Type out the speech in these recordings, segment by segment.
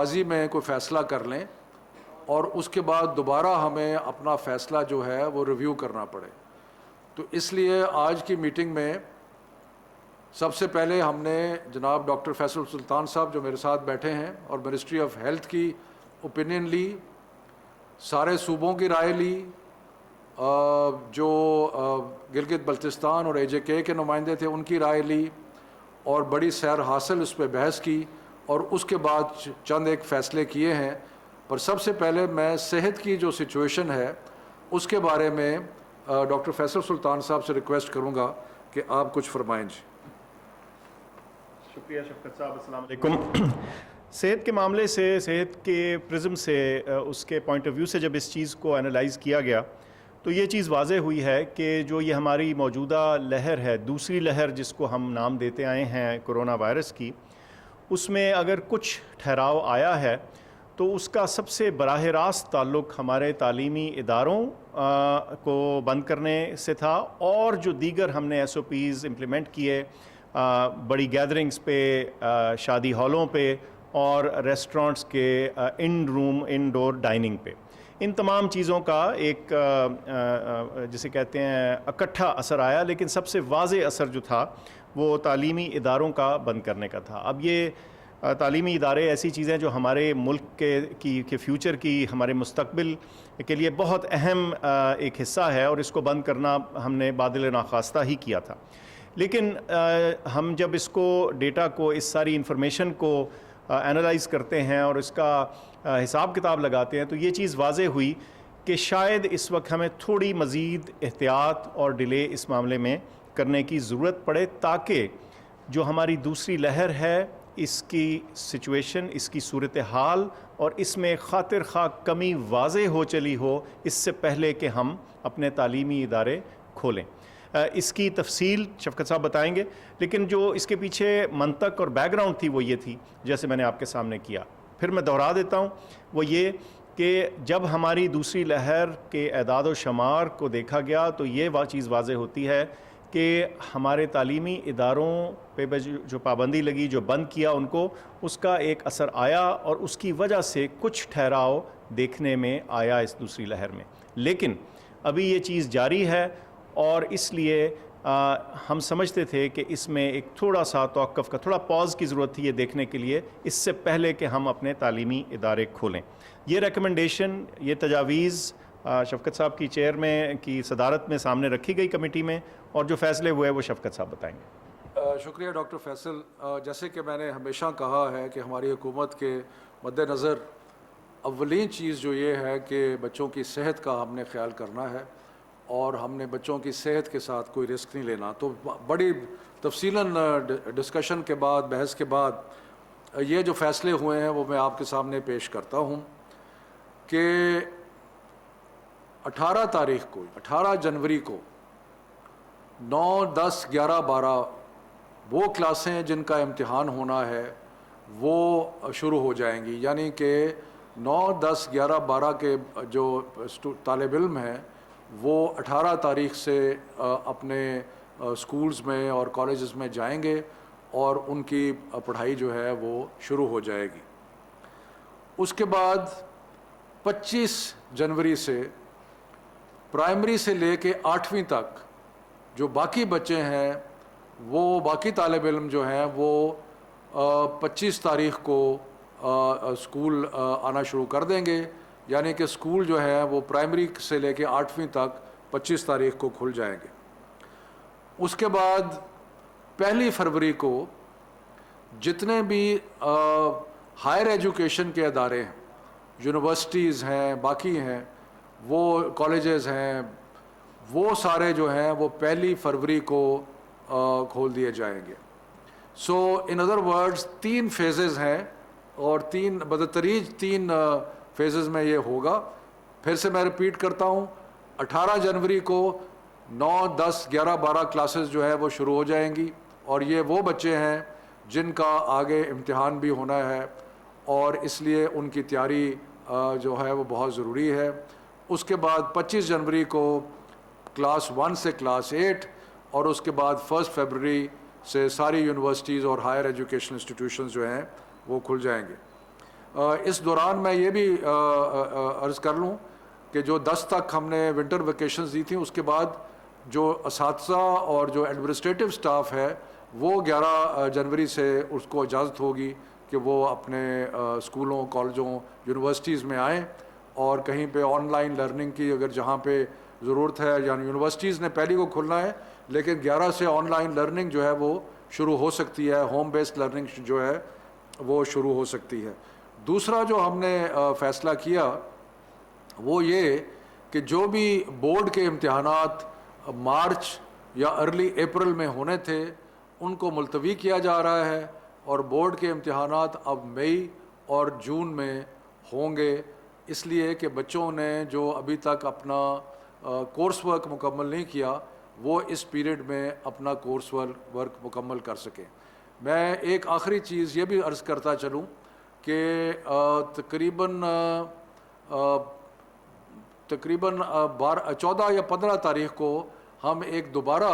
ماضی میں کوئی فیصلہ کر لیں اور اس کے بعد دوبارہ ہمیں اپنا فیصلہ جو ہے وہ ریویو کرنا پڑے. تو اس لیے آج کی میٹنگ میں سب سے پہلے ہم نے جناب ڈاکٹر فیصل سلطان صاحب جو میرے ساتھ بیٹھے ہیں اور منسٹری آف ہیلتھ کی اوپینین لی، سارے صوبوں کی رائے لی، جو گلگت بلتستان اور AJK کے نمائندے تھے ان کی رائے لی، اور بڑی سیر حاصل اس پہ بحث کی، اور اس کے بعد چند ایک فیصلے کیے ہیں. پر سب سے پہلے میں صحت کی جو سچویشن ہے اس کے بارے میں ڈاکٹر فیصل سلطان صاحب سے ریکویسٹ کروں گا کہ آپ کچھ فرمائیں. جی شکریہ شفقت صاحب. السلام علیکم. صحت کے معاملے سے، صحت کے پرزم سے، اس کے پوائنٹ آف ویو سے جب اس چیز کو انالائز کیا گیا تو یہ چیز واضح ہوئی ہے کہ جو یہ ہماری موجودہ لہر ہے، دوسری لہر جس کو ہم نام دیتے آئے ہیں کرونا وائرس کی، اس میں اگر کچھ ٹھہراؤ آیا ہے تو اس کا سب سے براہ راست تعلق ہمارے تعلیمی اداروں کو بند کرنے سے تھا، اور جو دیگر ہم نے SOPs امپلیمنٹ کیے بڑی گیدرنگز پہ، شادی ہالوں پہ اور ریسٹورانٹس کے انڈور ڈائننگ پہ، ان تمام چیزوں کا ایک جسے کہتے ہیں اکٹھا اثر آیا. لیکن سب سے واضح اثر جو تھا وہ تعلیمی اداروں کا بند کرنے کا تھا. اب یہ تعلیمی ادارے ایسی چیزیں جو ہمارے ملک کے فیوچر کی، ہمارے مستقبل کے لیے بہت اہم ایک حصہ ہے، اور اس کو بند کرنا ہم نے بادل ناخواستہ ہی کیا تھا. لیکن ہم جب اس کو ڈیٹا کو، اس ساری انفارمیشن کو انالائز کرتے ہیں اور اس کا حساب کتاب لگاتے ہیں تو یہ چیز واضح ہوئی کہ شاید اس وقت ہمیں تھوڑی مزید احتیاط اور ڈیلے اس معاملے میں کرنے کی ضرورت پڑے، تاکہ جو ہماری دوسری لہر ہے اس کی سچویشن، اس کی صورتحال اور اس میں خاطر خواہ کمی واضح ہو چلی ہو اس سے پہلے کہ ہم اپنے تعلیمی ادارے کھولیں. اس کی تفصیل شفقت صاحب بتائیں گے، لیکن جو اس کے پیچھے منطق اور بیک گراؤنڈ تھی وہ یہ تھی جیسے میں نے آپ کے سامنے کیا. پھر میں دہرا دیتا ہوں، وہ یہ کہ جب ہماری دوسری لہر کے اعداد و شمار کو دیکھا گیا تو یہ چیز واضح ہوتی ہے کہ ہمارے تعلیمی اداروں پہ جو پابندی لگی، جو بند کیا ان کو، اس کا ایک اثر آیا، اور اس کی وجہ سے کچھ ٹھہراؤ دیکھنے میں آیا اس دوسری لہر میں. لیکن ابھی یہ چیز جاری ہے، اور اس لیے ہم سمجھتے تھے کہ اس میں ایک تھوڑا سا توقف کا، تھوڑا پاز کی ضرورت تھی یہ دیکھنے کے لیے، اس سے پہلے کہ ہم اپنے تعلیمی ادارے کھولیں. یہ ریکمنڈیشن، یہ تجاویز شفقت صاحب کی چیئر میں کی صدارت میں سامنے رکھی گئی کمیٹی میں، اور جو فیصلے ہوئے وہ شفقت صاحب بتائیں گے. شکریہ ڈاکٹر فیصل. جیسے کہ میں نے ہمیشہ کہا ہے کہ ہماری حکومت کے مد نظر اولین چیز جو یہ ہے کہ بچوں کی صحت کا ہم نے خیال کرنا ہے، اور ہم نے بچوں کی صحت کے ساتھ کوئی رسک نہیں لینا. تو بڑی تفصیلاً ڈسکشن کے بعد، بحث کے بعد یہ جو فیصلے ہوئے ہیں وہ میں آپ کے سامنے پیش کرتا ہوں کہ 18 تاریخ کو، 18 جنوری کو 9، 10، 11، 12 وہ کلاسیں جن کا امتحان ہونا ہے وہ شروع ہو جائیں گی. یعنی کہ 9، 10، 11، 12 کے جو طالب علم ہیں وہ 18 تاریخ سے اپنے سکولز میں اور کالجز میں جائیں گے، اور ان کی پڑھائی جو ہے وہ شروع ہو جائے گی. اس کے بعد 25 جنوری سے پرائمری سے لے کے 8ویں تک جو باقی بچے ہیں، وہ باقی طالب علم جو ہیں وہ 25 تاریخ کو اسکول آنا شروع کر دیں گے. یعنی کہ اسکول جو ہے وہ پرائمری سے لے کے 8ویں تک 25 تاریخ کو کھل جائیں گے. اس کے بعد 1 فروری کو جتنے بھی ہائر ایجوکیشن کے ادارے ہیں، یونیورسٹیز ہیں، باقی ہیں، وہ کالجز ہیں، وہ سارے جو ہیں وہ 1 فروری کو کھول دیے جائیں گے. سو ان ادر ورڈز 3 فیزز ہیں، اور بدتریج 3 فیزز میں یہ ہوگا. پھر سے میں ریپیٹ کرتا ہوں، 18 جنوری کو 9، 10، 11، 12 کلاسز جو ہے وہ شروع ہو جائیں گی، اور یہ وہ بچے ہیں جن کا آگے امتحان بھی ہونا ہے، اور اس لیے ان کی تیاری جو ہے وہ بہت ضروری ہے. اس کے بعد 25 جنوری کو کلاس 1 سے کلاس 8، اور اس کے بعد 1 فروری سے ساری یونیورسٹیز اور ہائر ایجوکیشن انسٹیٹیوشنز جو ہیں وہ کھل جائیں گے. اس دوران میں یہ بھی عرض کر لوں کہ جو 10 تک ہم نے ونٹر ویکیشنز دی تھیں، اس کے بعد جو اساتذہ اور جو ایڈمنسٹریٹو سٹاف ہے وہ 11 جنوری سے اس کو اجازت ہوگی کہ وہ اپنے اسکولوں، کالجوں، یونیورسٹیز میں آئیں اور کہیں پہ آن لائن لرننگ کی اگر جہاں پہ ضرورت ہے، یعنی یونیورسٹیز نے پہلی کو کھلنا ہے لیکن 11 سے آن لائن لرننگ جو ہے وہ شروع ہو سکتی ہے، ہوم بیسڈ لرننگ جو ہے وہ شروع ہو سکتی ہے۔ دوسرا جو ہم نے فیصلہ کیا وہ یہ کہ جو بھی بورڈ کے امتحانات مارچ یا ارلی اپریل میں ہونے تھے ان کو ملتوی کیا جا رہا ہے، اور بورڈ کے امتحانات اب مئی اور جون میں ہوں گے، اس لیے کہ بچوں نے جو ابھی تک اپنا کورس ورک مکمل نہیں کیا وہ اس پیریڈ میں اپنا کورس ورک مکمل کر سکیں۔ میں ایک آخری چیز یہ بھی عرض کرتا چلوں کہ تقریباً 14 یا 15 تاریخ کو ہم ایک دوبارہ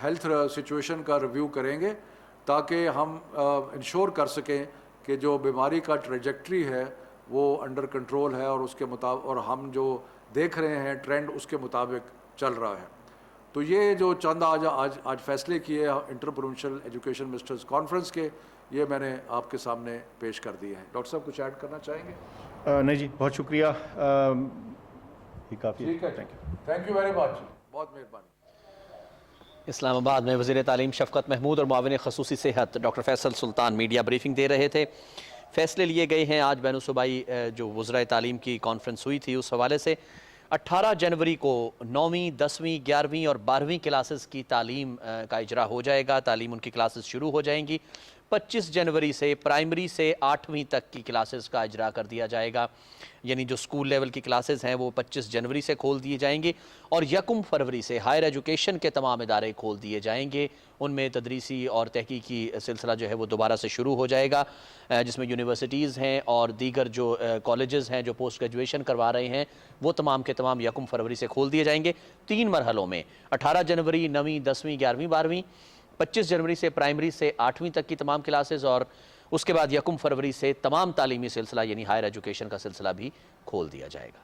ہیلتھ سچویشن کا ریویو کریں گے تاکہ ہم انشور کر سکیں کہ جو بیماری کا ٹریجیکٹری ہے وہ انڈر کنٹرول ہے اور اس کے مطابق، اور ہم جو دیکھ رہے ہیں ٹرینڈ اس کے مطابق چل رہا ہے۔ تو یہ جو چند آج فیصلے کیے inter provincial education ministers conference کے، یہ میں نے آپ کے سامنے پیش کر دیے ہیں۔ ڈاکٹر صاحب کچھ ایڈ کرنا چاہیں گے؟ نہیں جی، بہت شکریہ، یہ کافی ہے۔ ٹھیک ہے، تھینک یو ویری مچ، بہت مہربانی۔ اسلام آباد میں وزیر تعلیم شفقت محمود اور معاون خصوصی صحت ڈاکٹر فیصل سلطان میڈیا بریفنگ دے رہے تھے۔ فیصلے لیے گئے ہیں آج بین الصوبائی جو وزرائے تعلیم کی کانفرنس ہوئی تھی اس حوالے سے 18 جنوری کو 9ویں، 10ویں، 11ویں اور 12ویں کلاسز کی تعلیم کا اجرا ہو جائے گا، تعلیم ان کی کلاسز شروع ہو جائیں گی۔ 25 جنوری سے پرائمری سے 8ویں تک کی کلاسز کا اجرا کر دیا جائے گا، یعنی جو سکول لیول کی کلاسز ہیں وہ 25 جنوری سے کھول دیے جائیں گے، اور 1 فروری سے ہائر ایجوکیشن کے تمام ادارے کھول دیے جائیں گے۔ ان میں تدریسی اور تحقیقی سلسلہ جو ہے وہ دوبارہ سے شروع ہو جائے گا، جس میں یونیورسٹیز ہیں اور دیگر جو کالجز ہیں جو پوسٹ گریجویشن کروا رہے ہیں وہ تمام کے تمام 1 فروری سے کھول دیے جائیں گے، 3 مرحلوں میں: 18 جنوری 9ویں، 10ویں، 11ویں، 12ویں، 25 جنوری سے پرائمری سے 8ویں تک کی تمام کلاسز، اور اس کے بعد 1 فروری سے تمام تعلیمی سلسلہ یعنی ہائر ایجوکیشن کا سلسلہ بھی کھول دیا جائے گا۔